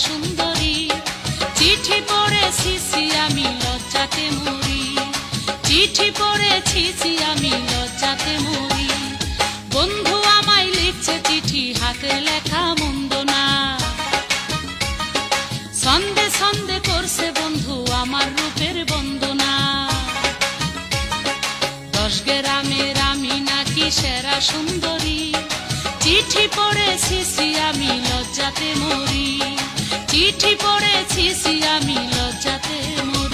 সুন্দরী। চিঠি পড়েছি আমি লজ্জাতে মরি, চিঠি পড়েছি আমি লজ্জাতে মরি। বন্ধু আমায় লিখছে চিঠি, হাতে লেখা মন্দ না। ছন্দে ছন্দে করছে বন্ধু আমার রূপের বন্দনা। 10 গ্রামের আমি নাকি সেরা সুন্দরী। চিঠি পড়েছি আমি লজ্জাতে মরি, চিঠি পড়েছি আমি লজ্জাতে মরি।